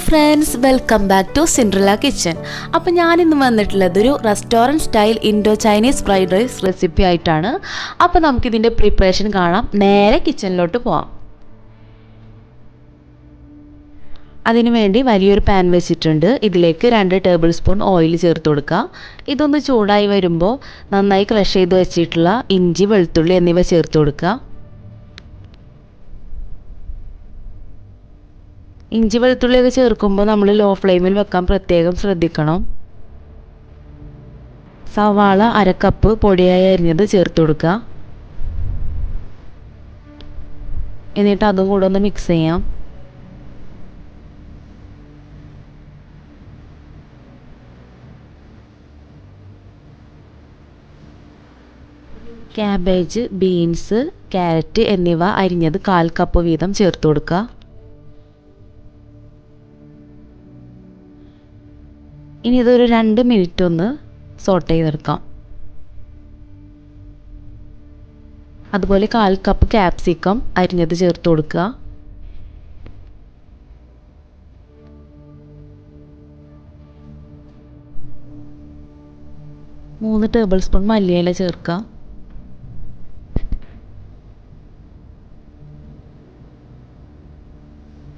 Friends, welcome back to Cinderella kitchen. അപ്പോൾ ഞാനിന്ന് വന്നിട്ടുള്ളത് ഒരു restaurant style Indo Chinese fried rice recipe ആയിട്ടാണ്. അപ്പോൾ നമുക്കിതിൻ്റെ പ്രിപ്പറേഷൻ കാണാം. നേരെ കിച്ചണിലോട്ട് പോവാം. അതിനുവേണ്ടി വലിയൊരു പാൻ വെച്ചിട്ടുണ്ട്. ഇതിലേക്ക് 2 ടേബിൾ സ്പൂൺ ഓയിൽ ചേർത്ത് കൊടുക്കുക. ഇതൊന്ന് ചൂടായി വരുമ്പോൾ നന്നായി ക്രഷ് ചെയ്ത് വെച്ചിട്ടുള്ള ഇഞ്ചി, വെളുത്തുള്ളി എന്നിവ ചേർത്ത് കൊടുക്കുക. ഇഞ്ചി വെളുത്തുള്ളിയൊക്കെ ചേർക്കുമ്പോൾ നമ്മൾ ലോ ഫ്ലെയിമിൽ വെക്കാൻ പ്രത്യേകം ശ്രദ്ധിക്കണം. സവാള 1/2 കപ്പ് പൊടിയായി അരിഞ്ഞത് ചേർത്ത് കൊടുക്കുക. എന്നിട്ട് അതും കൂടെ ഒന്ന് മിക്സ് ചെയ്യാം. ക്യാബേജ്, ബീൻസ്, ക്യാരറ്റ് എന്നിവ അരിഞ്ഞത് 1/4 കപ്പ് വീതം ചേർത്ത് കൊടുക്കുക. ഇനി ഇതൊരു 2 മിനിറ്റ് ഒന്ന് സോട്ട് ചെയ്തെടുക്കാം. അതുപോലെ 1/4 കപ്പ് ക്യാപ്സിക്കം അരിഞ്ഞത് ചേർത്ത് കൊടുക്കുക. മൂന്ന് ടേബിൾ സ്പൂൺ മല്ലിയില ചേർക്കുക.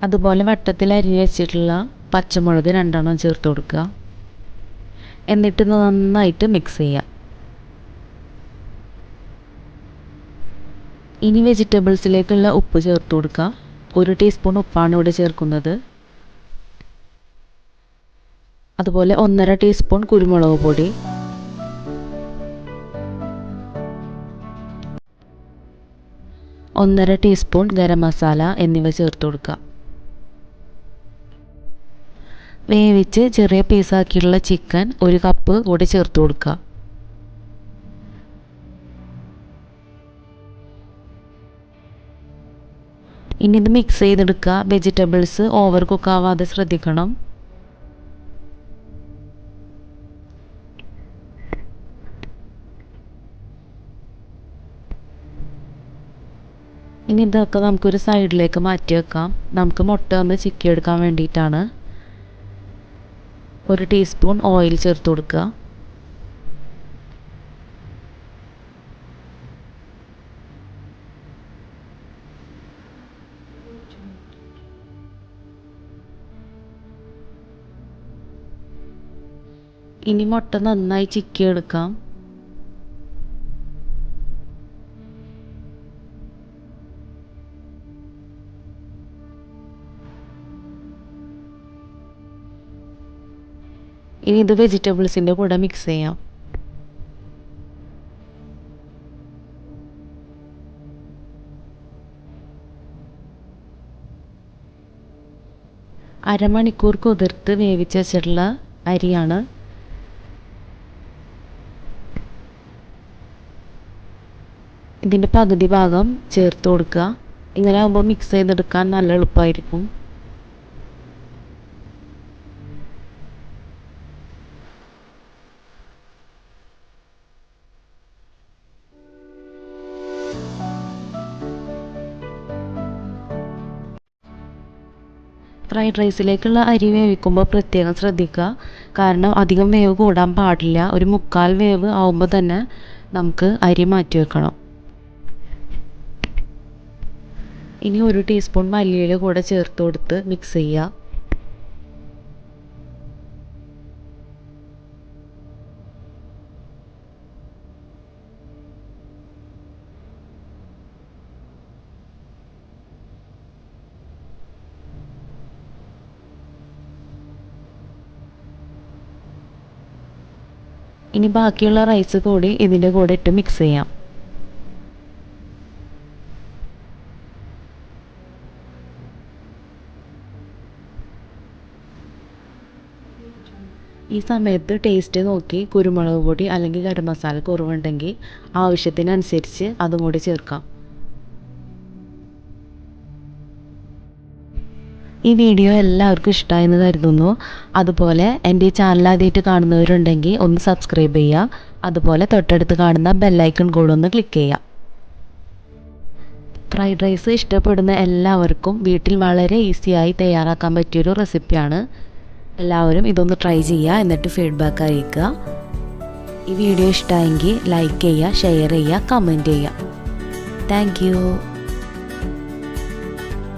അതുപോലെ വട്ടത്തിൽ അരിഞ്ഞ് വെച്ചിട്ടുള്ള പച്ചമുളക് 2 ചേർത്ത് കൊടുക്കുക. എന്നിട്ട് നന്നായിട്ട് മിക്സ് ചെയ്യുക. ഇനി വെജിറ്റബിൾസിലേക്കുള്ള ഉപ്പ് ചേർത്ത് കൊടുക്കുക. 1 ടീസ്പൂൺ ഉപ്പാണ് ഇവിടെ ചേർക്കുന്നത്. അതുപോലെ 1/2 ടീസ്പൂൺ കുരുമുളക് പൊടി, 1/2 ടീസ്പൂൺ ഗരം മസാല എന്നിവ ചേർത്ത് കൊടുക്കുക. വേവിച്ച് ചെറിയ പീസാക്കിയിട്ടുള്ള ചിക്കൻ 1 കപ്പ് കൂടി ചേർത്ത് കൊടുക്കുക. ഇനി ഇത് മിക്സ് ചെയ്തെടുക്കുക. വെജിറ്റബിൾസ് ഓവർ കുക്ക് ആവാതെ ശ്രദ്ധിക്കണം. ഇനി ഇതൊക്കെ നമുക്കൊരു സൈഡിലേക്ക് മാറ്റി വെക്കാം. നമുക്ക് മുട്ട ഒന്ന് ചിക്കി എടുക്കാൻ വേണ്ടിയിട്ടാണ്. 1 ടീസ്പൂൺ ഓയിൽ ചേർത്ത് കൊടുക്കുക. ഇനി മുട്ട നന്നായി ചിക്കിയെടുക്കാം. ഇനി ഇത് വെജിറ്റബിൾസിൻ്റെ കൂടെ മിക്സ് ചെയ്യാം. അരമണിക്കൂർ കുതിർത്ത് വേവിച്ച് വെച്ചിട്ടുള്ള അരിയാണ്. ഇതിൻ്റെ പകുതി ഭാഗം ചേർത്ത് കൊടുക്കുക. ഇങ്ങനെ ആകുമ്പോൾ മിക്സ് ചെയ്തെടുക്കാൻ നല്ല എളുപ്പമായിരിക്കും. ഫ്രൈഡ് റൈസിലേക്കുള്ള അരി വേവിക്കുമ്പോൾ പ്രത്യേകം ശ്രദ്ധിക്കുക. കാരണം അധികം വേവ് കൂടാൻ പാടില്ല. ഒരു 1/4 വേവ് ആവുമ്പോൾ തന്നെ നമുക്ക് അരി മാറ്റി വെക്കണം. ഇനി 1 ടീസ്പൂൺ മല്ലിയില കൂടെ ചേർത്ത് കൊടുത്ത് മിക്സ് ചെയ്യുക. ഇനി ബാക്കിയുള്ള റൈസ് കൂടി ഇതിൻ്റെ കൂടെ ഇട്ട് മിക്സ് ചെയ്യാം. ഈ സമയത്ത് ടേസ്റ്റ് നോക്കി കുരുമുളക് പൊടി അല്ലെങ്കിൽ ഗരം മസാല കുറവുണ്ടെങ്കിൽ ആവശ്യത്തിനനുസരിച്ച് അതും കൂടി ചേർക്കാം. ഈ വീഡിയോ എല്ലാവർക്കും ഇഷ്ടമായെന്ന് കരുതുന്നു. അതുപോലെ എൻ്റെ ഈ ചാനൽ ആദ്യമായിട്ട് കാണുന്നവരുണ്ടെങ്കിൽ ഒന്ന് സബ്സ്ക്രൈബ് ചെയ്യുക. അതുപോലെ തൊട്ടടുത്ത് കാണുന്ന ബെല്ലൈക്കൺ കൂടെ ഒന്ന് ക്ലിക്ക് ചെയ്യുക. ഫ്രൈഡ് റൈസ് ഇഷ്ടപ്പെടുന്ന എല്ലാവർക്കും വീട്ടിൽ വളരെ ഈസിയായി തയ്യാറാക്കാൻ പറ്റിയൊരു റെസിപ്പിയാണ്. എല്ലാവരും ഇതൊന്ന് ട്രൈ ചെയ്യുക, എന്നിട്ട് ഫീഡ്ബാക്ക് അറിയിക്കുക. ഈ വീഡിയോ ഇഷ്ടമായെങ്കിൽ ലൈക്ക് ചെയ്യുക, ഷെയർ ചെയ്യുക, കമൻറ്റ് ചെയ്യുക. Thank you.